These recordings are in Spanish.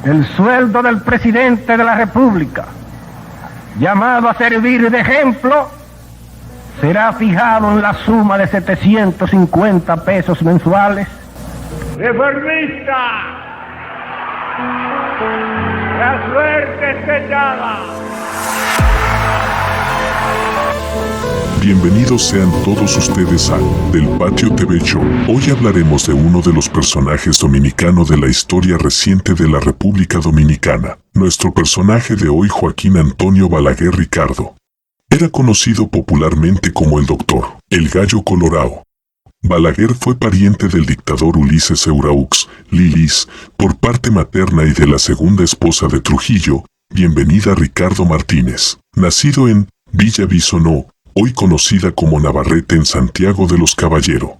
El sueldo del presidente de la República, llamado a servir de ejemplo, será fijado en la suma de 750 pesos mensuales. ¡Reformista! ¡La suerte es echada! Bienvenidos sean todos ustedes al Del Patio TV Show. Hoy hablaremos de uno de los personajes dominicanos de la historia reciente de la República Dominicana. Nuestro personaje de hoy, Joaquín Antonio Balaguer Ricardo. Era conocido popularmente como el Doctor, el Gallo Colorado. Balaguer fue pariente del dictador Ulises Euraux, Lilis, por parte materna y de la segunda esposa de Trujillo, Bienvenida Ricardo Martínez. Nacido en Villa Bisonó, hoy conocida como Navarrete, en Santiago de los Caballeros.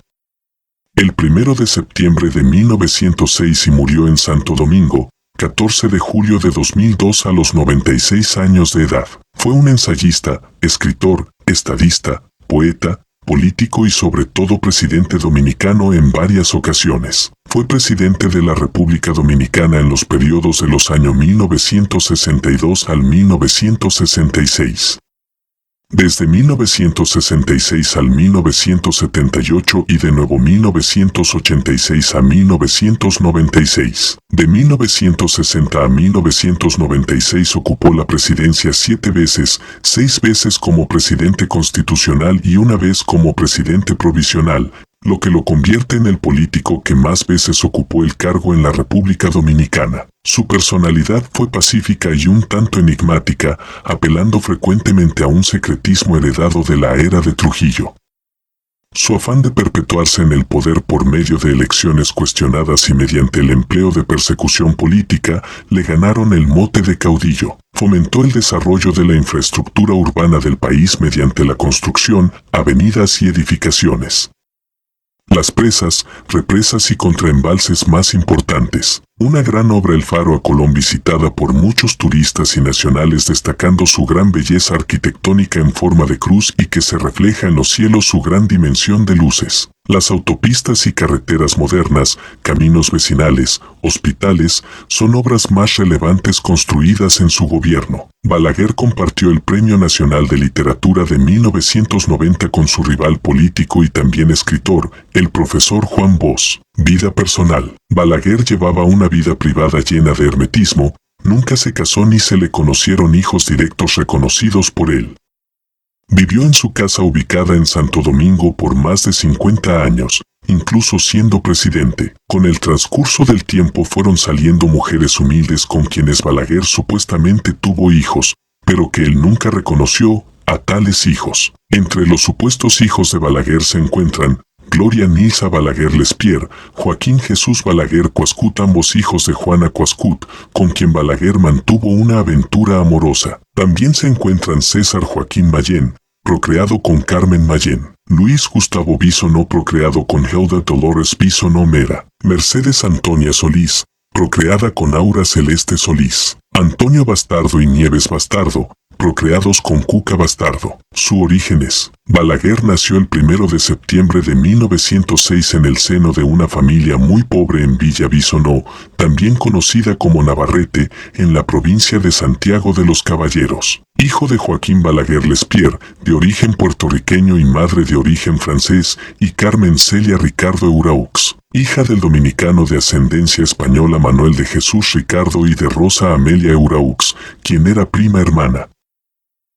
El 1 de septiembre de 1906 y murió en Santo Domingo, 14 de julio de 2002 a los 96 años de edad. Fue un ensayista, escritor, estadista, poeta, político y sobre todo presidente dominicano en varias ocasiones. Fue presidente de la República Dominicana en los periodos de los años 1962 al 1966. Desde 1966 al 1978 y de nuevo 1986 a 1996. De 1960 a 1996 ocupó la presidencia 7 veces, 6 veces como presidente constitucional y una vez como presidente provisional, lo que lo convierte en el político que más veces ocupó el cargo en la República Dominicana. Su personalidad fue pacífica y un tanto enigmática, apelando frecuentemente a un secretismo heredado de la era de Trujillo. Su afán de perpetuarse en el poder por medio de elecciones cuestionadas y mediante el empleo de persecución política le ganaron el mote de caudillo. Fomentó el desarrollo de la infraestructura urbana del país mediante la construcción, avenidas y edificaciones. Las presas, represas y contraembalses más importantes. Una gran obra, el Faro a Colón, visitada por muchos turistas y nacionales, destacando su gran belleza arquitectónica en forma de cruz y que se refleja en los cielos su gran dimensión de luces. Las autopistas y carreteras modernas, caminos vecinales, hospitales, son obras más relevantes construidas en su gobierno. Balaguer compartió el Premio Nacional de Literatura de 1990 con su rival político y también escritor, el profesor Juan Bosch. Vida personal. Balaguer llevaba una vida privada llena de hermetismo, nunca se casó ni se le conocieron hijos directos reconocidos por él. Vivió en su casa ubicada en Santo Domingo por más de 50 años, incluso siendo presidente. Con el transcurso del tiempo fueron saliendo mujeres humildes con quienes Balaguer supuestamente tuvo hijos, pero que él nunca reconoció a tales hijos. Entre los supuestos hijos de Balaguer se encuentran Gloria Nilsa Balaguer Lespier, Joaquín Jesús Balaguer Cuascut, ambos hijos de Juana Cuascut, con quien Balaguer mantuvo una aventura amorosa. También se encuentran César Joaquín Mayén, procreado con Carmen Mayén; Luis Gustavo Bisonó, procreado con Hilda Dolores Bisonó Mera; Mercedes Antonia Solís, procreada con Aura Celeste Solís; Antonio Bastardo y Nieves Bastardo, procreados con Cuca Bastardo. Su origen es: Balaguer nació el 1 de septiembre de 1906 en el seno de una familia muy pobre en Villa Bisonó, también conocida como Navarrete, en la provincia de Santiago de los Caballeros. Hijo de Joaquín Balaguer Lespier, de origen puertorriqueño, y madre de origen francés, y Carmen Celia Ricardo Euraux. Hija del dominicano de ascendencia española Manuel de Jesús Ricardo y de Rosa Amelia Euraux, quien era prima hermana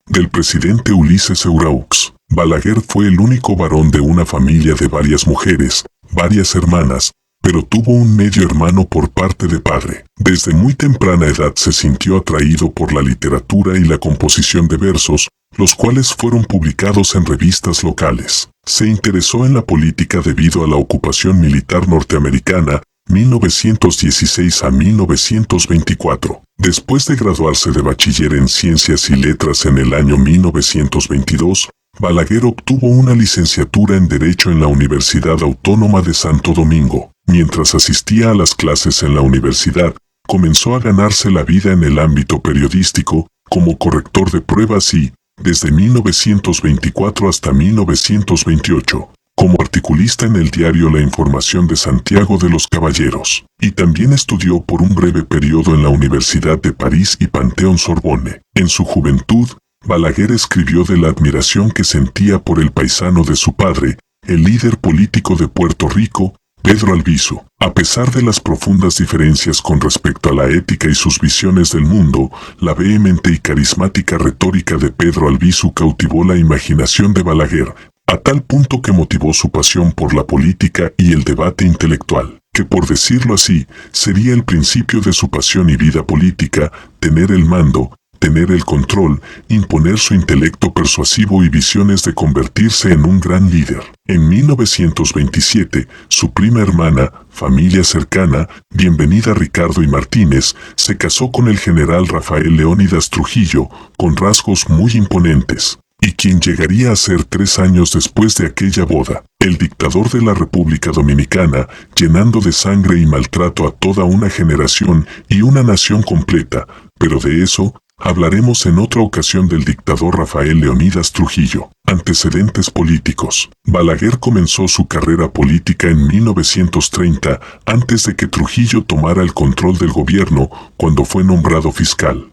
del presidente Ulises Euraux. Balaguer fue el único varón de una familia de varias mujeres, varias hermanas, pero tuvo un medio hermano por parte de padre. Desde muy temprana edad se sintió atraído por la literatura y la composición de versos, los cuales fueron publicados en revistas locales. Se interesó en la política debido a la ocupación militar norteamericana, 1916 a 1924. Después de graduarse de bachiller en Ciencias y Letras en el año 1922, Balaguer obtuvo una licenciatura en Derecho en la Universidad Autónoma de Santo Domingo. Mientras asistía a las clases en la universidad, comenzó a ganarse la vida en el ámbito periodístico, como corrector de pruebas y, desde 1924 hasta 1928, como articulista en el diario La Información de Santiago de los Caballeros, y también estudió por un breve periodo en la Universidad de París y Panteón-Sorbonne. En su juventud, Balaguer escribió de la admiración que sentía por el paisano de su padre, el líder político de Puerto Rico, Pedro Albizu. A pesar de las profundas diferencias con respecto a la ética y sus visiones del mundo, la vehemente y carismática retórica de Pedro Albizu cautivó la imaginación de Balaguer, a tal punto que motivó su pasión por la política y el debate intelectual, que por decirlo así, sería el principio de su pasión y vida política, tener el mando, tener el control, imponer su intelecto persuasivo y visiones de convertirse en un gran líder. En 1927, su prima hermana, familia cercana, Bienvenida Ricardo y Martínez, se casó con el general Rafael Leónidas Trujillo, con rasgos muy imponentes, y quien llegaría a ser 3 años después de aquella boda, el dictador de la República Dominicana, llenando de sangre y maltrato a toda una generación y una nación completa, pero de eso hablaremos en otra ocasión del dictador Rafael Leónidas Trujillo. Antecedentes políticos. Balaguer comenzó su carrera política en 1930, antes de que Trujillo tomara el control del gobierno, cuando fue nombrado fiscal.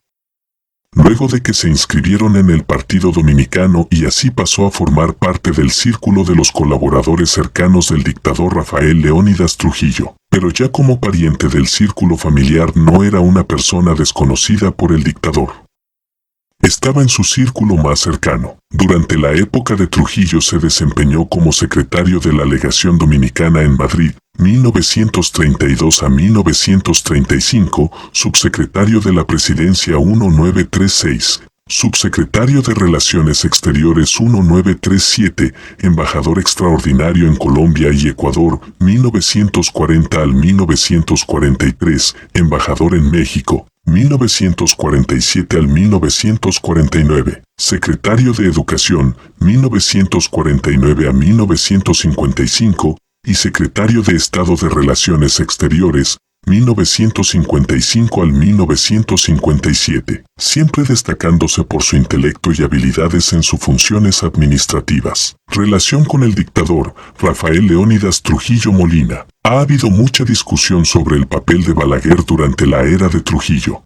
Luego de que se inscribieron en el Partido Dominicano y así pasó a formar parte del círculo de los colaboradores cercanos del dictador Rafael Leónidas Trujillo. Pero ya como pariente del círculo familiar no era una persona desconocida por el dictador. Estaba en su círculo más cercano. Durante la época de Trujillo se desempeñó como secretario de la Legación Dominicana en Madrid, 1932 a 1935, subsecretario de la Presidencia 1936, subsecretario de Relaciones Exteriores 1937, embajador extraordinario en Colombia y Ecuador, 1940 al 1943, embajador en México, 1947 al 1949, secretario de Educación, 1949 a 1955, y secretario de Estado de Relaciones Exteriores, 1955 al 1957, siempre destacándose por su intelecto y habilidades en sus funciones administrativas. Relación con el dictador Rafael Leónidas Trujillo Molina. Ha habido mucha discusión sobre el papel de Balaguer durante la era de Trujillo,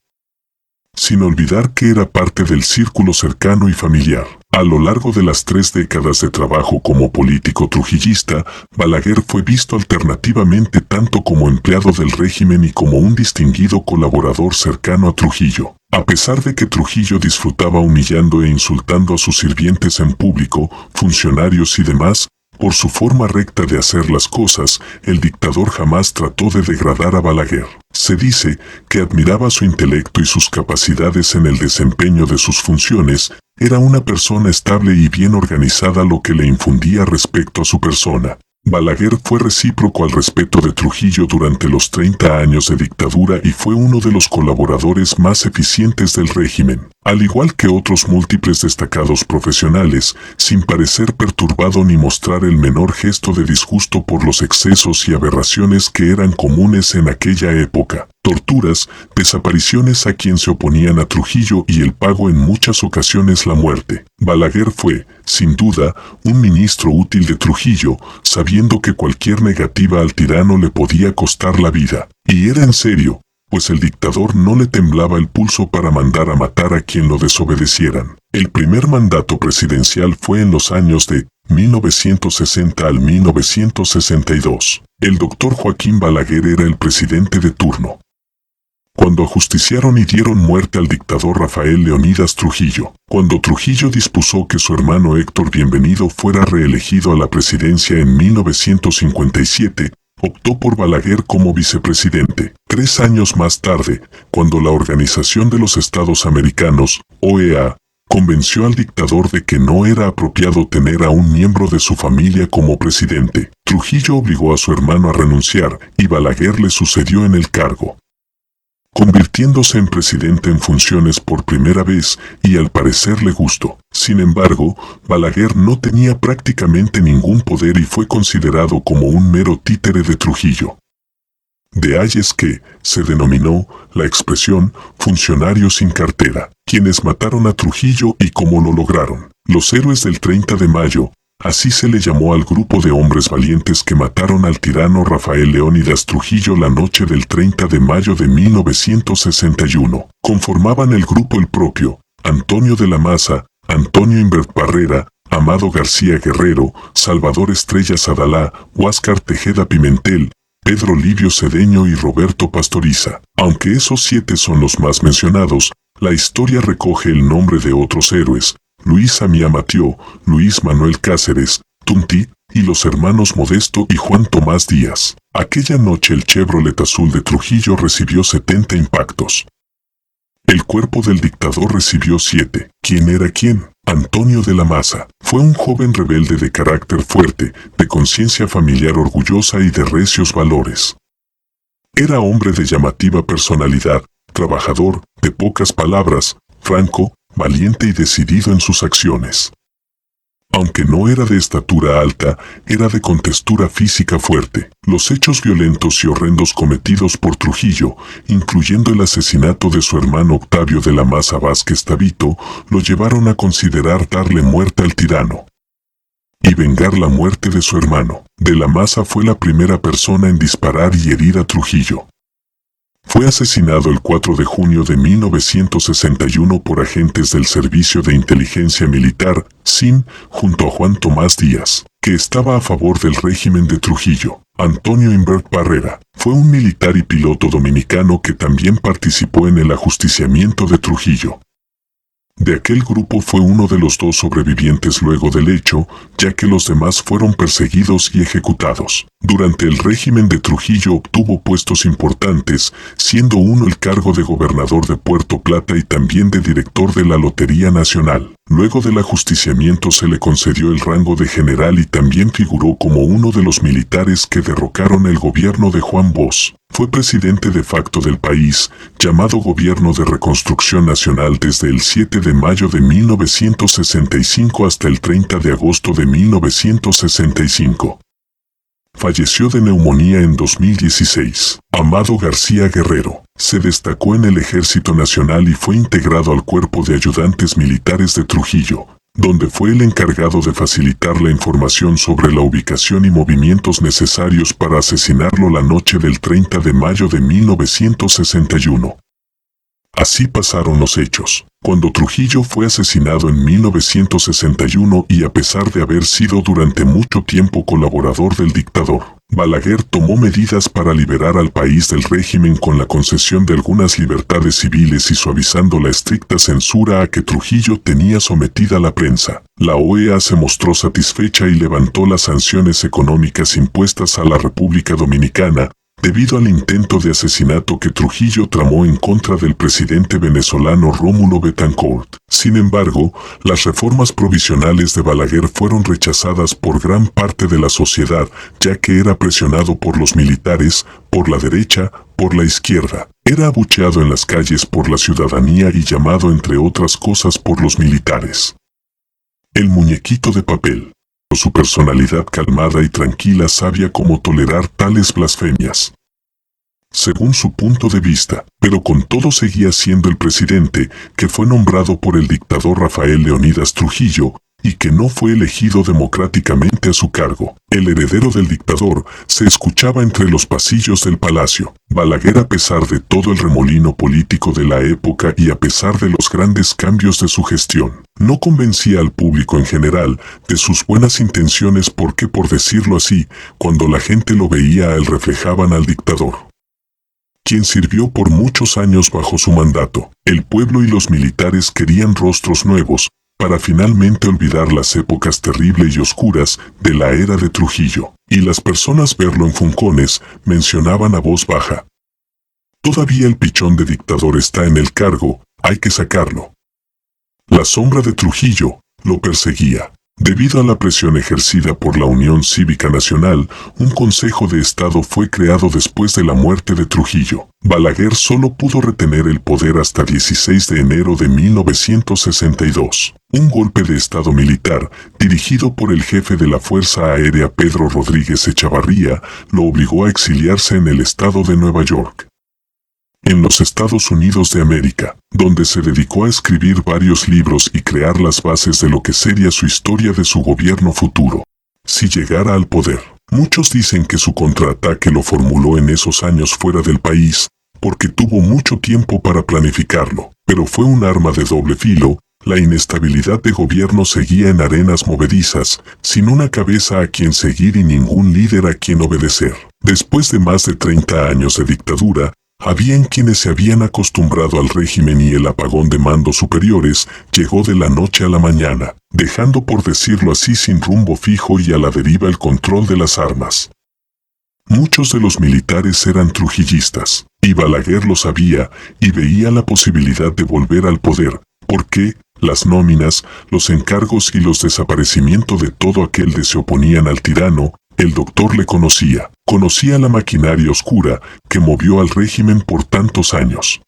sin olvidar que era parte del círculo cercano y familiar. A lo largo de las 3 décadas de trabajo como político trujillista, Balaguer fue visto alternativamente tanto como empleado del régimen y como un distinguido colaborador cercano a Trujillo. A pesar de que Trujillo disfrutaba humillando e insultando a sus sirvientes en público, funcionarios y demás, por su forma recta de hacer las cosas, el dictador jamás trató de degradar a Balaguer. Se dice que admiraba su intelecto y sus capacidades en el desempeño de sus funciones. Era una persona estable y bien organizada, lo que le infundía respeto a su persona. Balaguer fue recíproco al respeto de Trujillo durante los 30 años de dictadura y fue uno de los colaboradores más eficientes del régimen, al igual que otros múltiples destacados profesionales, sin parecer perturbado ni mostrar el menor gesto de disgusto por los excesos y aberraciones que eran comunes en aquella época. Torturas, desapariciones a quien se oponían a Trujillo y el pago en muchas ocasiones la muerte. Balaguer fue, sin duda, un ministro útil de Trujillo, sabiendo que cualquier negativa al tirano le podía costar la vida. Y era en serio, pues el dictador no le temblaba el pulso para mandar a matar a quien lo desobedecieran. El primer mandato presidencial fue en los años de 1960 al 1962. El doctor Joaquín Balaguer era el presidente de turno cuando ajusticiaron y dieron muerte al dictador Rafael Leónidas Trujillo. Cuando Trujillo dispuso que su hermano Héctor Bienvenido fuera reelegido a la presidencia en 1957, optó por Balaguer como vicepresidente. 3 años más tarde, cuando la Organización de los Estados Americanos, OEA, convenció al dictador de que no era apropiado tener a un miembro de su familia como presidente, Trujillo obligó a su hermano a renunciar y Balaguer le sucedió en el cargo, convirtiéndose en presidente en funciones por primera vez y al parecer le gustó. Sin embargo, Balaguer no tenía prácticamente ningún poder y fue considerado como un mero títere de Trujillo. De ahí es que se denominó la expresión funcionario sin cartera, quienes mataron a Trujillo y cómo lo lograron. Los héroes del 30 de mayo, Así se le llamó al grupo de hombres valientes que mataron al tirano Rafael Leónidas Trujillo la noche del 30 de mayo de 1961. Conformaban el grupo el propio Antonio de la Maza, Antonio Imbert Barrera, Amado García Guerrero, Salvador Estrella Sadalá, Huáscar Tejeda Pimentel, Pedro Livio Cedeño y Roberto Pastoriza. Aunque esos 7 son los más mencionados, la historia recoge el nombre de otros héroes: Luis Amía Matió, Luis Manuel Cáceres, Tunti, y los hermanos Modesto y Juan Tomás Díaz. Aquella noche el Chevrolet azul de Trujillo recibió 70 impactos. El cuerpo del dictador recibió 7. ¿Quién era quién? Antonio de la Maza. Fue un joven rebelde de carácter fuerte, de conciencia familiar orgullosa y de recios valores. Era hombre de llamativa personalidad, trabajador, de pocas palabras, franco, valiente y decidido en sus acciones. Aunque no era de estatura alta, era de contextura física fuerte. Los hechos violentos y horrendos cometidos por Trujillo, incluyendo el asesinato de su hermano Octavio de la Maza Vázquez Tabito, lo llevaron a considerar darle muerte al tirano y vengar la muerte de su hermano. De la Maza fue la primera persona en disparar y herir a Trujillo. Fue asesinado el 4 de junio de 1961 por agentes del Servicio de Inteligencia Militar, SIM, junto a Juan Tomás Díaz, que estaba a favor del régimen de Trujillo. Antonio Imbert Barrera fue un militar y piloto dominicano que también participó en el ajusticiamiento de Trujillo. De aquel grupo fue uno de los 2 sobrevivientes luego del hecho, ya que los demás fueron perseguidos y ejecutados. Durante el régimen de Trujillo obtuvo puestos importantes, siendo uno el cargo de gobernador de Puerto Plata y también de director de la Lotería Nacional. Luego del ajusticiamiento se le concedió el rango de general y también figuró como uno de los militares que derrocaron el gobierno de Juan Bosch. Fue presidente de facto del país, llamado Gobierno de Reconstrucción Nacional desde el 7 de mayo de 1965 hasta el 30 de agosto de 1965. Falleció de neumonía en 2016. Amado García Guerrero se destacó en el Ejército Nacional y fue integrado al Cuerpo de Ayudantes Militares de Trujillo, donde fue el encargado de facilitar la información sobre la ubicación y movimientos necesarios para asesinarlo la noche del 30 de mayo de 1961. Así pasaron los hechos. Cuando Trujillo fue asesinado en 1961 y a pesar de haber sido durante mucho tiempo colaborador del dictador, Balaguer tomó medidas para liberar al país del régimen con la concesión de algunas libertades civiles y suavizando la estricta censura a que Trujillo tenía sometida la prensa. La OEA se mostró satisfecha y levantó las sanciones económicas impuestas a la República Dominicana, debido al intento de asesinato que Trujillo tramó en contra del presidente venezolano Rómulo Betancourt. Sin embargo, las reformas provisionales de Balaguer fueron rechazadas por gran parte de la sociedad, ya que era presionado por los militares, por la derecha, por la izquierda. Era abucheado en las calles por la ciudadanía y llamado entre otras cosas por los militares el muñequito de papel. Su personalidad calmada y tranquila sabía cómo tolerar tales blasfemias, según su punto de vista, pero con todo seguía siendo el presidente, que fue nombrado por el dictador Rafael Leónidas Trujillo, y que no fue elegido democráticamente a su cargo. El heredero del dictador se escuchaba entre los pasillos del palacio. Balaguer, a pesar de todo el remolino político de la época y a pesar de los grandes cambios de su gestión, no convencía al público en general de sus buenas intenciones porque, por decirlo así, cuando la gente lo veía a él reflejaban al dictador, quien sirvió por muchos años bajo su mandato. El pueblo y los militares querían rostros nuevos, para finalmente olvidar las épocas terribles y oscuras de la era de Trujillo, y las personas verlo en funcones mencionaban a voz baja: todavía el pichón de dictador está en el cargo, hay que sacarlo. La sombra de Trujillo lo perseguía. Debido a la presión ejercida por la Unión Cívica Nacional, un Consejo de Estado fue creado después de la muerte de Trujillo. Balaguer solo pudo retener el poder hasta 16 de enero de 1962. Un golpe de Estado militar, dirigido por el jefe de la Fuerza Aérea Pedro Rodríguez Echavarría, lo obligó a exiliarse en el estado de Nueva York. en los Estados Unidos de América, donde se dedicó a escribir varios libros y crear las bases de lo que sería su historia de su gobierno futuro. Si llegara al poder, muchos dicen que su contraataque lo formuló en esos años fuera del país, porque tuvo mucho tiempo para planificarlo, pero fue un arma de doble filo. La inestabilidad de gobierno seguía en arenas movedizas, sin una cabeza a quien seguir y ningún líder a quien obedecer. Después de más de 30 años de dictadura, habían quienes se habían acostumbrado al régimen y el apagón de mandos superiores llegó de la noche a la mañana, dejando por decirlo así sin rumbo fijo y a la deriva el control de las armas. Muchos de los militares eran trujillistas, y Balaguer lo sabía y veía la posibilidad de volver al poder, porque las nóminas, los encargos y los desaparecimientos de todo aquel que se oponían al tirano, el doctor le conocía la maquinaria oscura que movió al régimen por tantos años.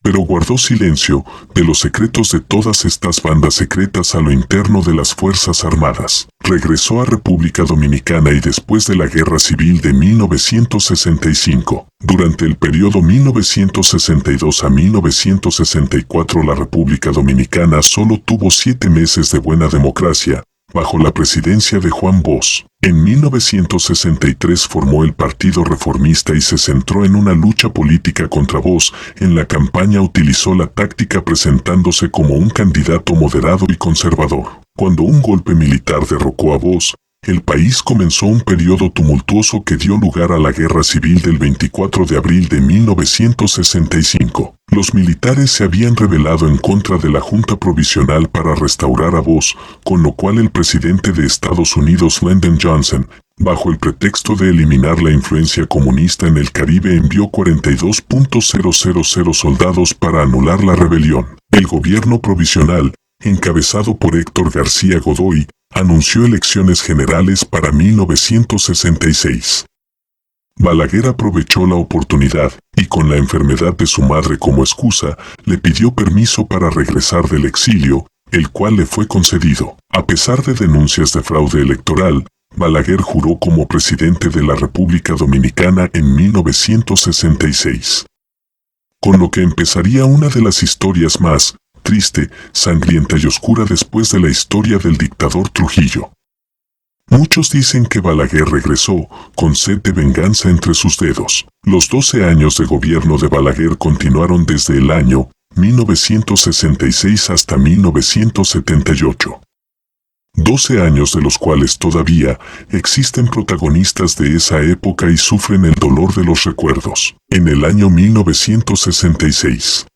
Pero guardó silencio de los secretos de todas estas bandas secretas a lo interno de las Fuerzas Armadas. Regresó a República Dominicana y después de la Guerra Civil de 1965, durante el periodo 1962 a 1964 la República Dominicana solo tuvo 7 meses de buena democracia, bajo la presidencia de Juan Bosch. En 1963 formó el Partido Reformista y se centró en una lucha política contra Bosch. En la campaña utilizó la táctica presentándose como un candidato moderado y conservador. Cuando un golpe militar derrocó a Bosch, el país comenzó un periodo tumultuoso que dio lugar a la Guerra Civil del 24 de abril de 1965. Los militares se habían rebelado en contra de la Junta Provisional para restaurar a Bosch, con lo cual el presidente de Estados Unidos Lyndon Johnson, bajo el pretexto de eliminar la influencia comunista en el Caribe, envió 42.000 soldados para anular la rebelión. El gobierno provisional, encabezado por Héctor García Godoy, anunció elecciones generales para 1966. Balaguer aprovechó la oportunidad y con la enfermedad de su madre como excusa, le pidió permiso para regresar del exilio, el cual le fue concedido. A pesar de denuncias de fraude electoral, Balaguer juró como presidente de la República Dominicana en 1966. Con lo que empezaría una de las historias más triste, sangrienta y oscura después de la historia del dictador Trujillo. Muchos dicen que Balaguer regresó con sed de venganza entre sus dedos. Los 12 años de gobierno de Balaguer continuaron desde el año 1966 hasta 1978. 12 años de los cuales todavía existen protagonistas de esa época y sufren el dolor de los recuerdos. En el año 1966,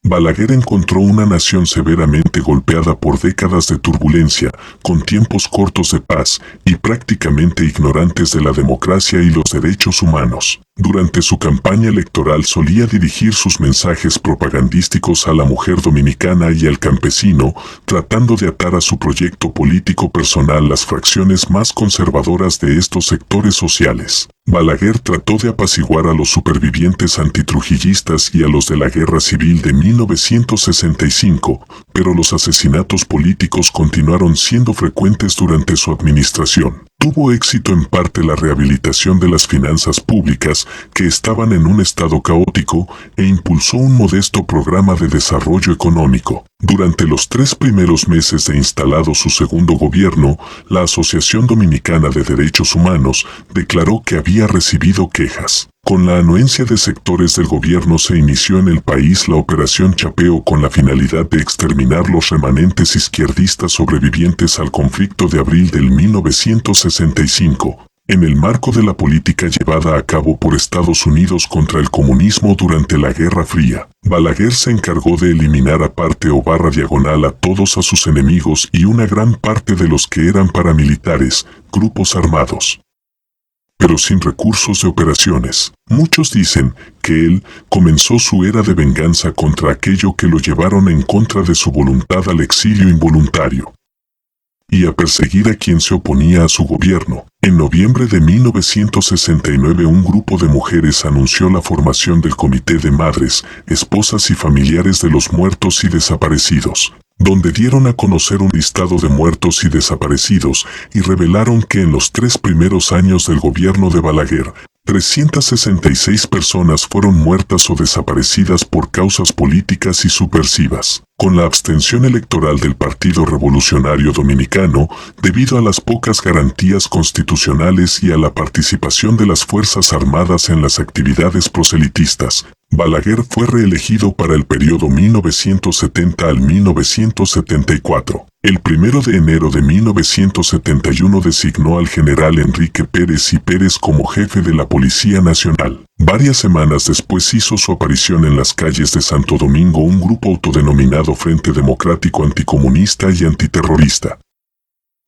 Balaguer encontró una nación severamente golpeada por décadas de turbulencia, con tiempos cortos de paz y prácticamente ignorantes de la democracia y los derechos humanos. Durante su campaña electoral solía dirigir sus mensajes propagandísticos a la mujer dominicana y al campesino, tratando de atar a su proyecto político personal las fracciones más conservadoras de estos sectores sociales. Balaguer trató de apaciguar a los supervivientes antitrujillistas y a los de la Guerra Civil de 1965, pero los asesinatos políticos continuaron siendo frecuentes durante su administración. Tuvo éxito en parte la rehabilitación de las finanzas públicas, que estaban en un estado caótico, e impulsó un modesto programa de desarrollo económico. Durante los 3 primeros meses de instalado su segundo gobierno, la Asociación Dominicana de Derechos Humanos declaró que había recibido quejas. Con la anuencia de sectores del gobierno se inició en el país la Operación Chapeo con la finalidad de exterminar los remanentes izquierdistas sobrevivientes al conflicto de abril del 1965, en el marco de la política llevada a cabo por Estados Unidos contra el comunismo durante la Guerra Fría. Balaguer se encargó de eliminar aparte o barra diagonal a todos a sus enemigos y una gran parte de los que eran paramilitares, grupos armados, pero sin recursos de operaciones. Muchos dicen que él comenzó su era de venganza contra aquello que lo llevaron en contra de su voluntad al exilio involuntario y a perseguir a quien se oponía a su gobierno. En noviembre de 1969 un grupo de mujeres anunció la formación del Comité de Madres, Esposas y Familiares de los Muertos y Desaparecidos, donde dieron a conocer un listado de muertos y desaparecidos y revelaron que en los 3 primeros años del gobierno de Balaguer, 366 personas fueron muertas o desaparecidas por causas políticas y subversivas. Con la abstención electoral del Partido Revolucionario Dominicano, debido a las pocas garantías constitucionales y a la participación de las Fuerzas Armadas en las actividades proselitistas, Balaguer fue reelegido para el periodo 1970 al 1974. El 1 de enero de 1971 designó al general Enrique Pérez y Pérez como jefe de la Policía Nacional. Varias semanas después hizo su aparición en las calles de Santo Domingo un grupo autodenominado Frente Democrático Anticomunista y Antiterrorista.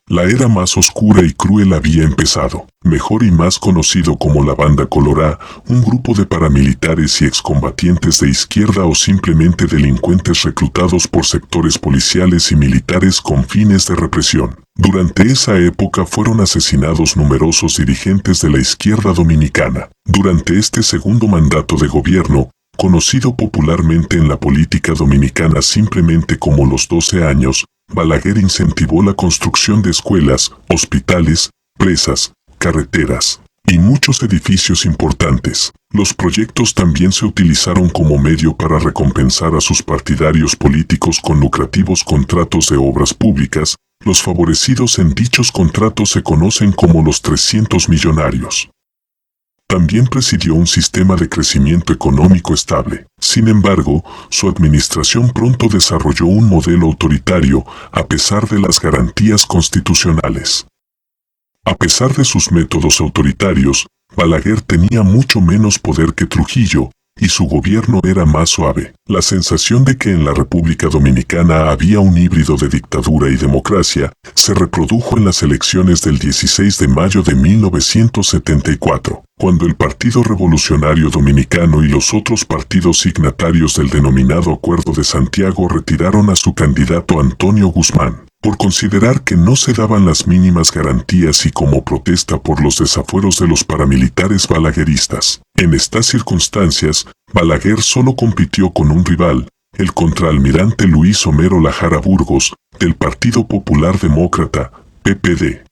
La era más oscura y cruel había empezado. Mejor y más conocido como la Banda Colorá, un grupo de paramilitares y excombatientes de izquierda o simplemente delincuentes reclutados por sectores policiales y militares con fines de represión. Durante esa época fueron asesinados numerosos dirigentes de la izquierda dominicana. Durante este segundo mandato de gobierno, conocido popularmente en la política dominicana simplemente como los 12 años, Balaguer incentivó la construcción de escuelas, hospitales, presas, carreteras y muchos edificios importantes. Los proyectos también se utilizaron como medio para recompensar a sus partidarios políticos con lucrativos contratos de obras públicas. Los favorecidos en dichos contratos se conocen como los 300 millonarios. También presidió un sistema de crecimiento económico estable. Sin embargo, su administración pronto desarrolló un modelo autoritario a pesar de las garantías constitucionales. A pesar de sus métodos autoritarios, Balaguer tenía mucho menos poder que Trujillo, y su gobierno era más suave. La sensación de que en la República Dominicana había un híbrido de dictadura y democracia se reprodujo en las elecciones del 16 de mayo de 1974, cuando el Partido Revolucionario Dominicano y los otros partidos signatarios del denominado Acuerdo de Santiago retiraron a su candidato Antonio Guzmán, por considerar que no se daban las mínimas garantías y como protesta por los desafueros de los paramilitares balagueristas. En estas circunstancias, Balaguer solo compitió con un rival, el contraalmirante Luis Homero Lajara Burgos, del Partido Popular Demócrata, PPD.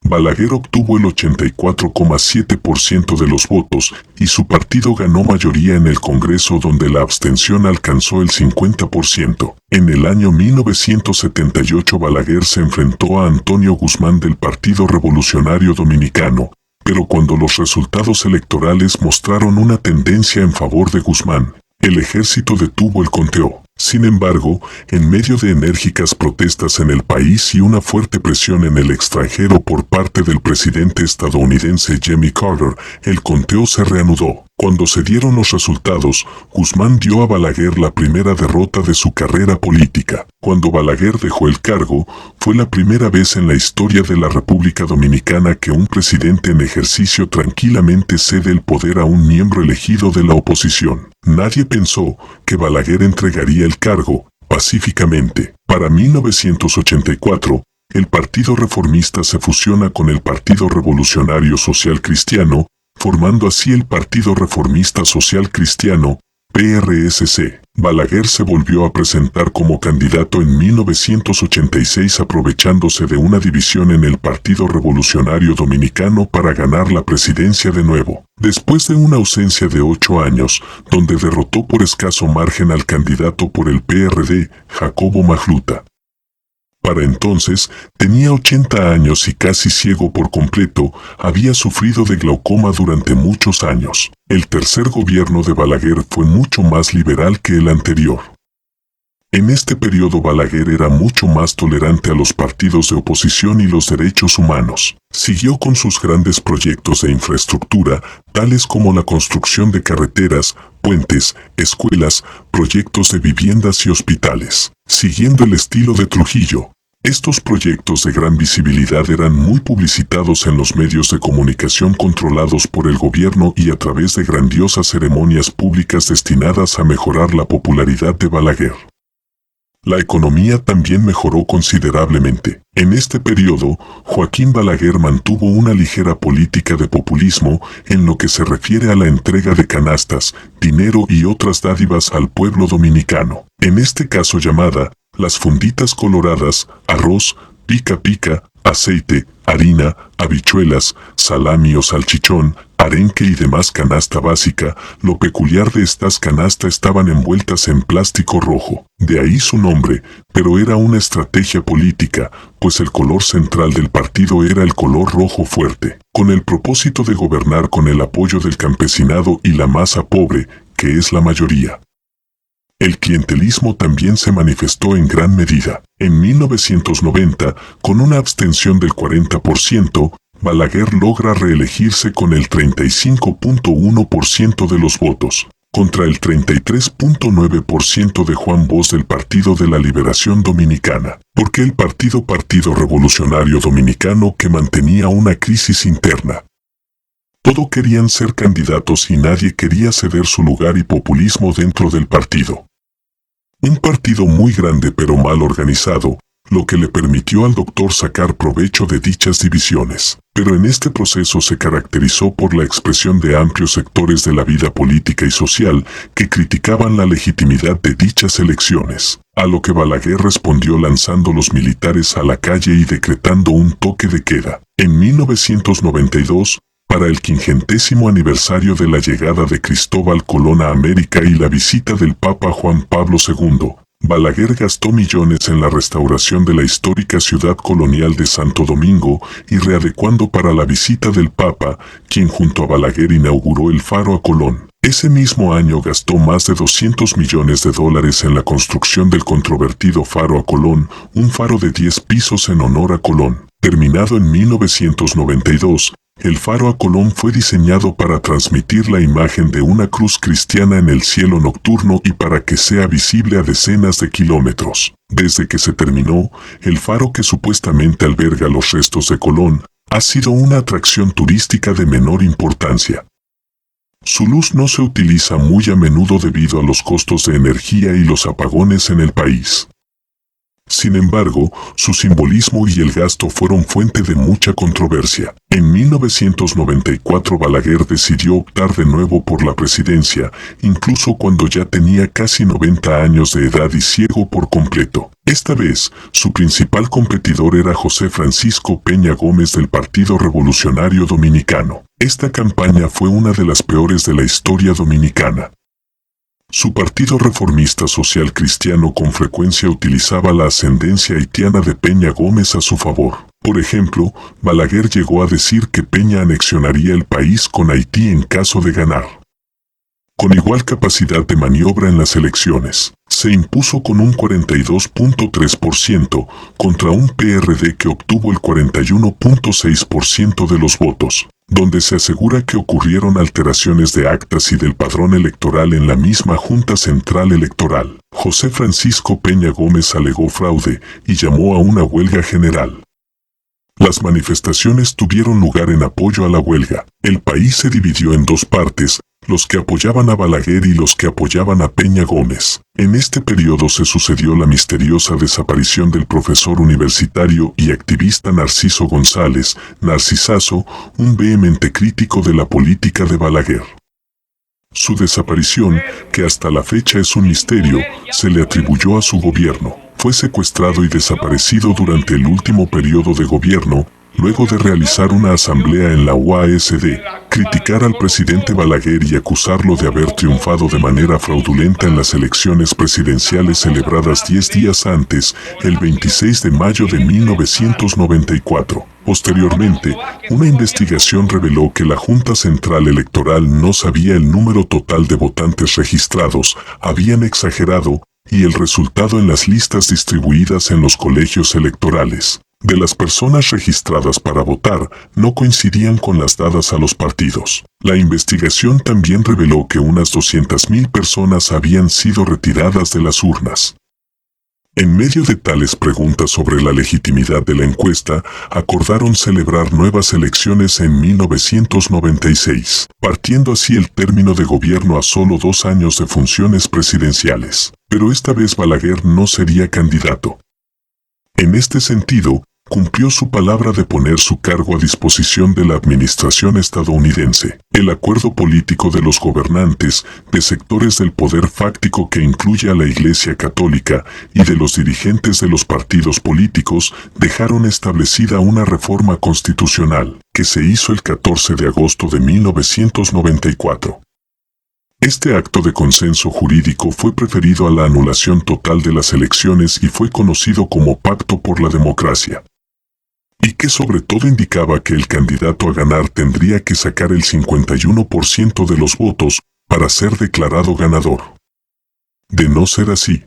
Balaguer obtuvo el 84,7% de los votos y su partido ganó mayoría en el Congreso, donde la abstención alcanzó el 50%. En el año 1978 Balaguer se enfrentó a Antonio Guzmán del Partido Revolucionario Dominicano, pero cuando los resultados electorales mostraron una tendencia en favor de Guzmán, el ejército detuvo el conteo. Sin embargo, en medio de enérgicas protestas en el país y una fuerte presión en el extranjero por parte del presidente estadounidense Jimmy Carter, el conteo se reanudó. Cuando se dieron los resultados, Guzmán dio a Balaguer la primera derrota de su carrera política. Cuando Balaguer dejó el cargo, fue la primera vez en la historia de la República Dominicana que un presidente en ejercicio tranquilamente cede el poder a un miembro elegido de la oposición. Nadie pensó que Balaguer entregaría el cargo pacíficamente. Para 1984, el Partido Reformista se fusiona con el Partido Revolucionario Social Cristiano, formando así el Partido Reformista Social Cristiano, PRSC. Balaguer se volvió a presentar como candidato en 1986 aprovechándose de una división en el Partido Revolucionario Dominicano para ganar la presidencia de nuevo. Después de una ausencia de 8 años, donde derrotó por escaso margen al candidato por el PRD, Jacobo Magluta. Para entonces, tenía 80 años y casi ciego por completo, había sufrido de glaucoma durante muchos años. El tercer gobierno de Balaguer fue mucho más liberal que el anterior. En este periodo Balaguer era mucho más tolerante a los partidos de oposición y los derechos humanos. Siguió con sus grandes proyectos de infraestructura, tales como la construcción de carreteras, puentes, escuelas, proyectos de viviendas y hospitales. Siguiendo el estilo de Trujillo, estos proyectos de gran visibilidad eran muy publicitados en los medios de comunicación controlados por el gobierno y a través de grandiosas ceremonias públicas destinadas a mejorar la popularidad de Balaguer. La economía también mejoró considerablemente. En este periodo, Joaquín Balaguer mantuvo una ligera política de populismo en lo que se refiere a la entrega de canastas, dinero y otras dádivas al pueblo dominicano. En este caso llamada, las funditas coloradas, arroz, pica pica, aceite, harina, habichuelas, salami o salchichón, arenque y demás canasta básica. Lo peculiar de estas canastas estaban envueltas en plástico rojo. De ahí su nombre, pero era una estrategia política, pues el color central del partido era el color rojo fuerte, con el propósito de gobernar con el apoyo del campesinado y la masa pobre, que es la mayoría. El clientelismo también se manifestó en gran medida. En 1990, con una abstención del 40%, Balaguer logra reelegirse con el 35.1% de los votos, contra el 33.9% de Juan Bosch del Partido de la Liberación Dominicana, porque el Partido Revolucionario Dominicano que mantenía una crisis interna. Todos querían ser candidatos y nadie quería ceder su lugar y populismo dentro del partido. Un partido muy grande pero mal organizado, lo que le permitió al doctor sacar provecho de dichas divisiones. Pero en este proceso se caracterizó por la expresión de amplios sectores de la vida política y social que criticaban la legitimidad de dichas elecciones, a lo que Balaguer respondió lanzando los militares a la calle y decretando un toque de queda. En 1992, para el 50º aniversario de la llegada de Cristóbal Colón a América y la visita del Papa Juan Pablo II, Balaguer gastó millones en la restauración de la histórica ciudad colonial de Santo Domingo y readecuando para la visita del Papa, quien junto a Balaguer inauguró el Faro a Colón. Ese mismo año gastó más de $200 millones en la construcción del controvertido Faro a Colón, un faro de 10 pisos en honor a Colón. Terminado en 1992, el Faro a Colón fue diseñado para transmitir la imagen de una cruz cristiana en el cielo nocturno y para que sea visible a decenas de kilómetros. Desde que se terminó, el faro que supuestamente alberga los restos de Colón, ha sido una atracción turística de menor importancia. Su luz no se utiliza muy a menudo debido a los costos de energía y los apagones en el país. Sin embargo, su simbolismo y el gasto fueron fuente de mucha controversia. En 1994 Balaguer decidió optar de nuevo por la presidencia, incluso cuando ya tenía casi 90 años de edad y ciego por completo. Esta vez, su principal competidor era José Francisco Peña Gómez del Partido Revolucionario Dominicano. Esta campaña fue una de las peores de la historia dominicana. Su partido reformista social cristiano con frecuencia utilizaba la ascendencia haitiana de Peña Gómez a su favor. Por ejemplo, Balaguer llegó a decir que Peña anexionaría el país con Haití en caso de ganar. Con igual capacidad de maniobra en las elecciones, se impuso con un 42.3% contra un PRD que obtuvo el 41.6% de los votos, donde se asegura que ocurrieron alteraciones de actas y del padrón electoral en la misma Junta Central Electoral. José Francisco Peña Gómez alegó fraude y llamó a una huelga general. Las manifestaciones tuvieron lugar en apoyo a la huelga. El país se dividió en dos partes, los que apoyaban a Balaguer y los que apoyaban a Peña Gómez. En este periodo se sucedió la misteriosa desaparición del profesor universitario y activista Narciso González, Narcisazo, un vehemente crítico de la política de Balaguer. Su desaparición, que hasta la fecha es un misterio, se le atribuyó a su gobierno. Fue secuestrado y desaparecido durante el último periodo de gobierno, luego de realizar una asamblea en la UASD, criticar al presidente Balaguer y acusarlo de haber triunfado de manera fraudulenta en las elecciones presidenciales celebradas 10 días antes, el 26 de mayo de 1994. Posteriormente, una investigación reveló que la Junta Central Electoral no sabía el número total de votantes registrados, habían exagerado, y el resultado en las listas distribuidas en los colegios electorales de las personas registradas para votar no coincidían con las dadas a los partidos. La investigación también reveló que unas 200.000 personas habían sido retiradas de las urnas. En medio de tales preguntas sobre la legitimidad de la encuesta, acordaron celebrar nuevas elecciones en 1996, partiendo así el término de gobierno a solo 2 años de funciones presidenciales. Pero esta vez Balaguer no sería candidato. En este sentido, cumplió su palabra de poner su cargo a disposición de la administración estadounidense. El acuerdo político de los gobernantes, de sectores del poder fáctico que incluye a la Iglesia Católica y de los dirigentes de los partidos políticos, dejaron establecida una reforma constitucional, que se hizo el 14 de agosto de 1994. Este acto de consenso jurídico fue preferido a la anulación total de las elecciones y fue conocido como Pacto por la Democracia, y que sobre todo indicaba que el candidato a ganar tendría que sacar el 51% de los votos para ser declarado ganador. De no ser así,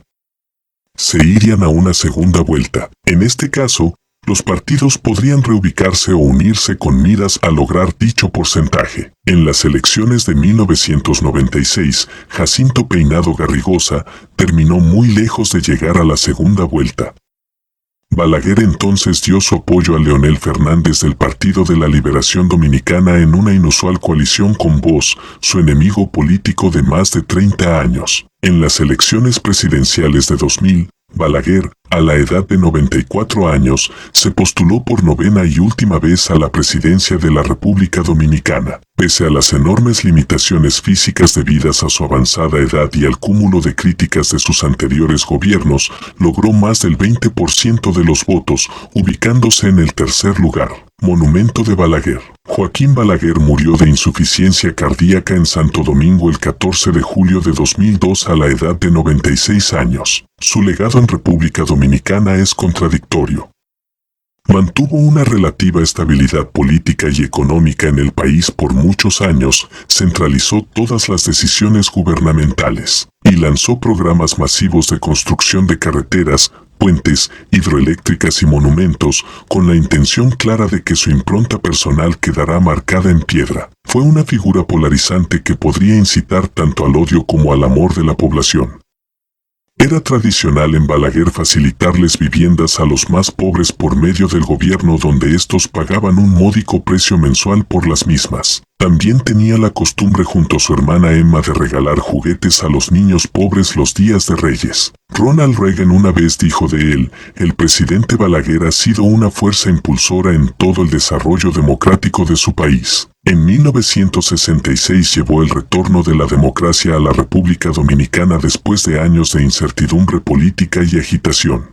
se irían a una segunda vuelta. En este caso, los partidos podrían reubicarse o unirse con miras a lograr dicho porcentaje. En las elecciones de 1996, Jacinto Peinado Garrigosa terminó muy lejos de llegar a la segunda vuelta. Balaguer entonces dio su apoyo a Leonel Fernández del Partido de la Liberación Dominicana en una inusual coalición con Bosch, su enemigo político de más de 30 años. En las elecciones presidenciales de 2000, Balaguer, a la edad de 94 años, se postuló por novena y última vez a la presidencia de la República Dominicana. Pese a las enormes limitaciones físicas debidas a su avanzada edad y al cúmulo de críticas de sus anteriores gobiernos, logró más del 20% de los votos, ubicándose en el tercer lugar. Monumento de Balaguer. Joaquín Balaguer murió de insuficiencia cardíaca en Santo Domingo el 14 de julio de 2002 a la edad de 96 años. Su legado en República Dominicana es contradictorio. Mantuvo una relativa estabilidad política y económica en el país por muchos años, centralizó todas las decisiones gubernamentales y lanzó programas masivos de construcción de carreteras, puentes, hidroeléctricas y monumentos, con la intención clara de que su impronta personal quedará marcada en piedra. Fue una figura polarizante que podría incitar tanto al odio como al amor de la población. Era tradicional en Balaguer facilitarles viviendas a los más pobres por medio del gobierno, donde estos pagaban un módico precio mensual por las mismas. También tenía la costumbre junto a su hermana Emma de regalar juguetes a los niños pobres los días de Reyes. Ronald Reagan una vez dijo de él: el presidente Balaguer ha sido una fuerza impulsora en todo el desarrollo democrático de su país. En 1966 llevó el retorno de la democracia a la República Dominicana después de años de incertidumbre política y agitación.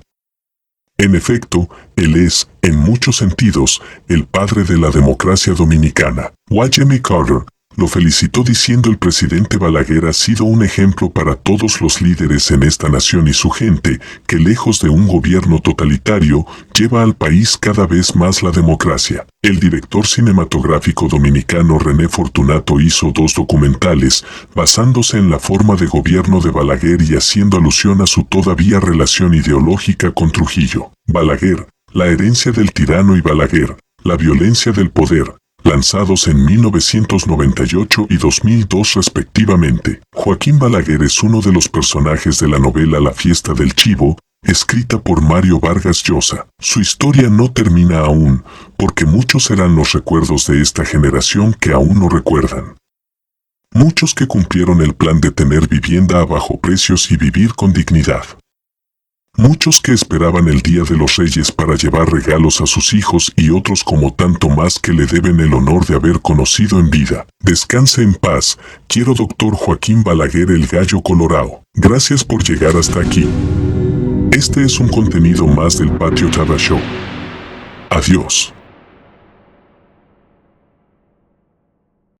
En efecto, él es, en muchos sentidos, el padre de la democracia dominicana. Jimmy Carter lo felicitó diciendo: el presidente Balaguer ha sido un ejemplo para todos los líderes en esta nación y su gente, que lejos de un gobierno totalitario, lleva al país cada vez más la democracia. El director cinematográfico dominicano René Fortunato hizo 2 documentales, basándose en la forma de gobierno de Balaguer y haciendo alusión a su todavía relación ideológica con Trujillo. Balaguer, la herencia del tirano, y Balaguer, la violencia del poder, lanzados en 1998 y 2002 respectivamente. Joaquín Balaguer es uno de los personajes de la novela La fiesta del chivo, escrita por Mario Vargas Llosa. Su historia no termina aún, porque muchos serán los recuerdos de esta generación que aún no recuerdan. Muchos que cumplieron el plan de tener vivienda a bajo precios y vivir con dignidad. Muchos que esperaban el Día de los Reyes para llevar regalos a sus hijos, y otros como tanto más que le deben el honor de haber conocido en vida. Descanse en paz, quiero Dr. Joaquín Balaguer, el gallo colorado. Gracias por llegar hasta aquí. Este es un contenido más del Patio TV Show. Adiós.